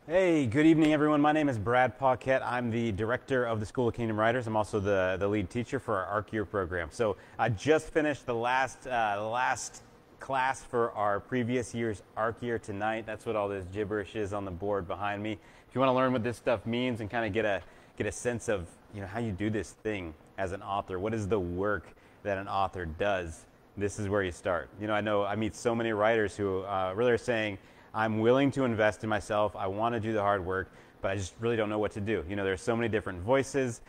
Hey, good evening, everyone. My name is Brad Paquette. I'm the director of the School of Kingdom Writers. I'm also the lead teacher for our ARC Year program. So I just finished the last class for our previous year's ARC Year tonight. That's what all this gibberish is on the board behind me. If you want to learn what this stuff means and kind of get a sense of how you do this thing as an author, what is the work that an author does, this is where you start. I know I meet so many writers who really are saying, I'm willing to invest in myself. I want to do the hard work, but I just really don't know what to do. There's so many different voices.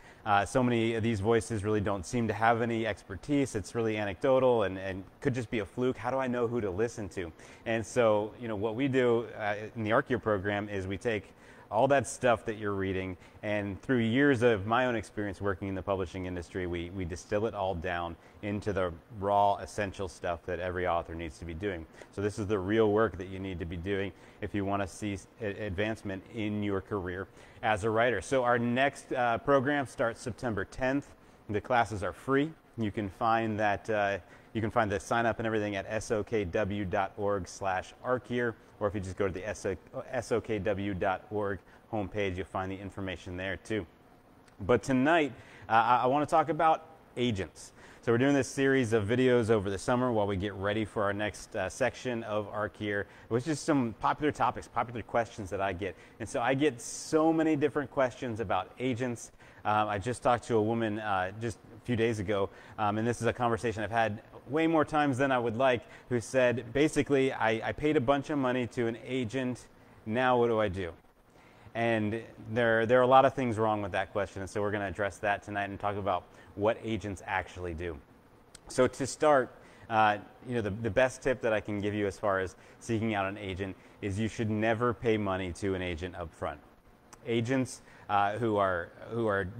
So many of these voices really don't seem to have any expertise. It's really anecdotal and could just be a fluke. How do I know who to listen to? And so, what we do in the ARC Year program is we take all that stuff that you're reading, and through years of my own experience working in the publishing industry, we distill it all down into the raw, essential stuff that every author needs to be doing. So this is the real work that you need to be doing if you want to see advancement in your career as a writer. So our next program starts September 10th. The classes are free. You can find that you can find the sign up and everything at sokw.org/arcyear, or if you just go to the sokw.org homepage, you'll find the information there too. But tonight, I want to talk about agents. So we're doing this series of videos over the summer while we get ready for our next section of ARC Year. It was just some popular topics, popular questions that I get. And so I get so many different questions about agents. I just talked to a woman just a few days ago, and this is a conversation I've had way more times than I would like, who said, basically, I paid a bunch of money to an agent, now what do I do? And there are a lot of things wrong with that question, and so we're going to address that tonight and talk about what agents actually do. So to start, the best tip that I can give you as far as seeking out an agent is you should never pay money to an agent up front. Agents who are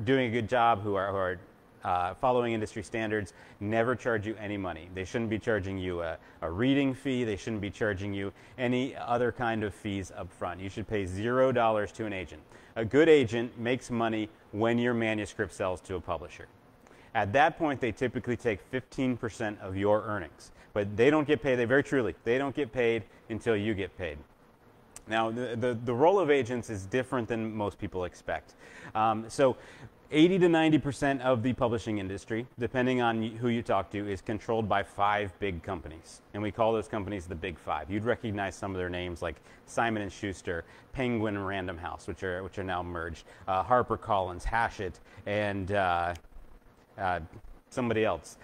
doing a good job, who are following industry standards, never charge you any money. They shouldn't be charging you a reading fee. They shouldn't be charging you any other kind of fees up front. You should pay $0 to an agent. A good agent makes money when your manuscript sells to a publisher. At that point, they typically take 15% of your earnings. But they don't get paid, very truly, they don't get paid until you get paid. Now, the role of agents is different than most people expect. So 80 to 90% of the publishing industry, depending on who you talk to, is controlled by 5 big companies. And we call those companies the Big Five. You'd recognize some of their names like Simon & Schuster, Penguin Random House, which are now merged, HarperCollins, Hachette, and somebody else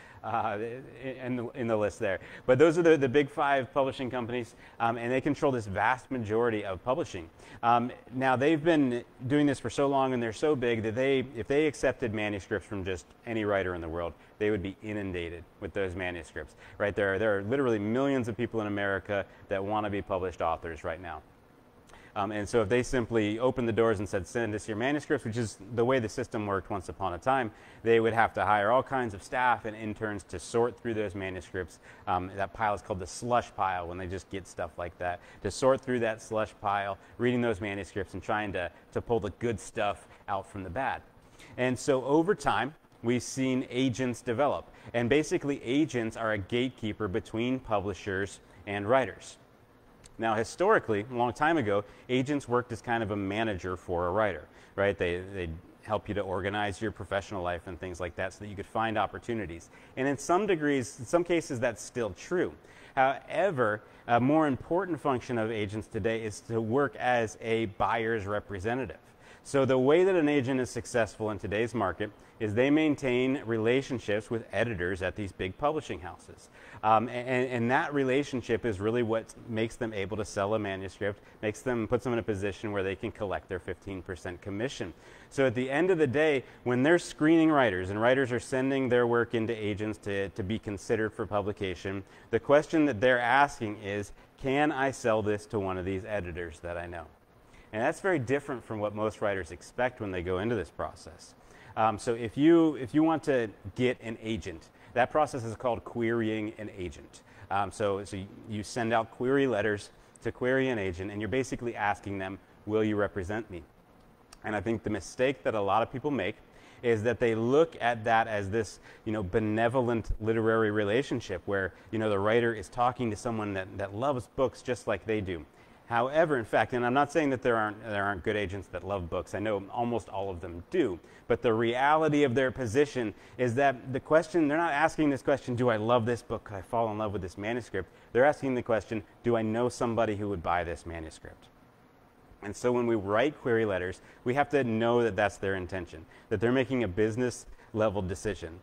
in the list there. But those are the Big Five publishing companies, and they control this vast majority of publishing. Now, they've been doing this for so long, and they're so big that if they accepted manuscripts from just any writer in the world, they would be inundated with those manuscripts. Right? There are literally millions of people in America that want to be published authors right now. And so if they simply opened the doors and said, send us your manuscripts, which is the way the system worked once upon a time, they would have to hire all kinds of staff and interns to sort through those manuscripts. That pile is called the slush pile when they just get stuff like that. To sort through that slush pile, reading those manuscripts and trying to pull the good stuff out from the bad. And so over time, we've seen agents develop. And basically, agents are a gatekeeper between publishers and writers. Now, historically, a long time ago, agents worked as kind of a manager for a writer, right? They'd help you to organize your professional life and things like that so that you could find opportunities. And in some cases, that's still true. However, a more important function of agents today is to work as a buyer's representative. So the way that an agent is successful in today's market is they maintain relationships with editors at these big publishing houses. And that relationship is really what makes them able to sell a manuscript, puts them in a position where they can collect their 15% commission. So at the end of the day, when they're screening writers and writers are sending their work into agents to be considered for publication, the question that they're asking is, can I sell this to one of these editors that I know? And that's very different from what most writers expect when they go into this process. So if you want to get an agent, that process is called querying an agent. So you send out query letters to query an agent, and you're basically asking them, will you represent me? And I think the mistake that a lot of people make is that they look at that as this, benevolent literary relationship where, the writer is talking to someone that loves books just like they do. However, in fact, and I'm not saying that there aren't good agents that love books. I know almost all of them do. But the reality of their position is that the question, they're not asking this question, do I love this book? Could I fall in love with this manuscript? They're asking the question, do I know somebody who would buy this manuscript? And so when we write query letters, we have to know that that's their intention, that they're making a business level decision.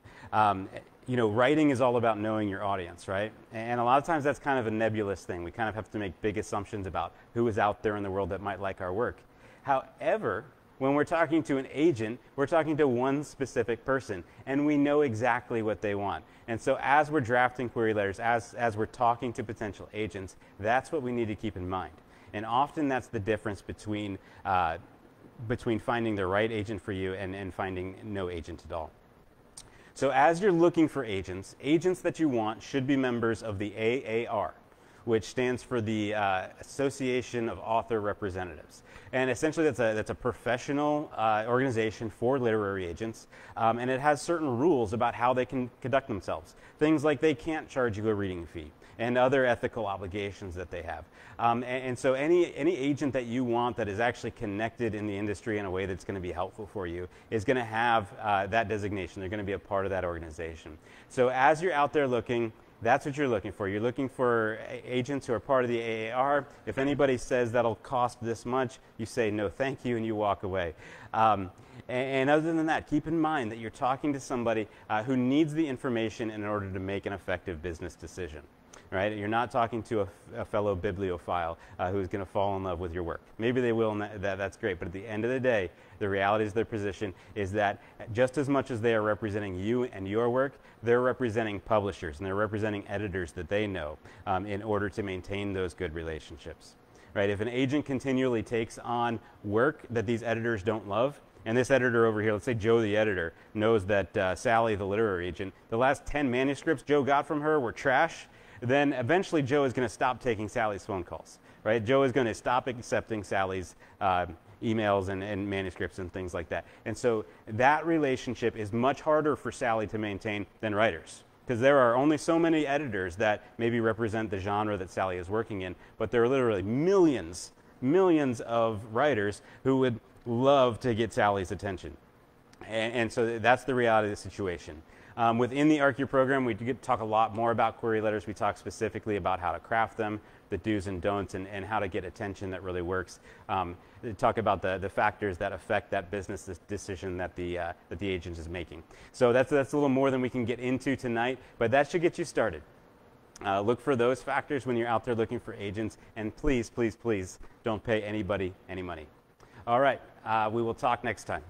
Writing is all about knowing your audience, right? And a lot of times that's kind of a nebulous thing. We kind of have to make big assumptions about who is out there in the world that might like our work. However, when we're talking to an agent, we're talking to one specific person, and we know exactly what they want. And so as we're drafting query letters, as we're talking to potential agents, that's what we need to keep in mind. And often that's the difference between finding the right agent for you and finding no agent at all. So as you're looking for agents that you want should be members of the AAR, which stands for the Association of Author Representatives. And essentially that's a professional organization for literary agents, and it has certain rules about how they can conduct themselves. Things like they can't charge you a reading fee and other ethical obligations that they have. And so any agent that you want that is actually connected in the industry in a way that's going to be helpful for you is going to have that designation. They're going to be a part of that organization. So as you're out there looking, that's what you're looking for. You're looking for agents who are part of the AAR. If anybody says that'll cost this much, you say no thank you and you walk away. And other than that, keep in mind that you're talking to somebody who needs the information in order to make an effective business decision. Right? You're not talking to a fellow bibliophile who's going to fall in love with your work. Maybe they will, and that's great. But at the end of the day, the reality is their position is that just as much as they are representing you and your work, they're representing publishers and they're representing editors that they know in order to maintain those good relationships. Right? If an agent continually takes on work that these editors don't love, and this editor over here, let's say Joe the editor, knows that Sally the literary agent, the last 10 manuscripts Joe got from her were trash, then eventually Joe is going to stop taking Sally's phone calls, right? Joe is going to stop accepting Sally's emails and manuscripts and things like that. And so that relationship is much harder for Sally to maintain than writers, because there are only so many editors that maybe represent the genre that Sally is working in, but there are literally millions of writers who would love to get Sally's attention. And so that's the reality of the situation. Within the ArcU program, we talk a lot more about query letters. We talk specifically about how to craft them, the do's and don'ts, and how to get attention that really works. Talk about the factors that affect that business decision that the agent is making. So that's a little more than we can get into tonight, but that should get you started. Look for those factors when you're out there looking for agents, and please, please, please don't pay anybody any money. All right, we will talk next time.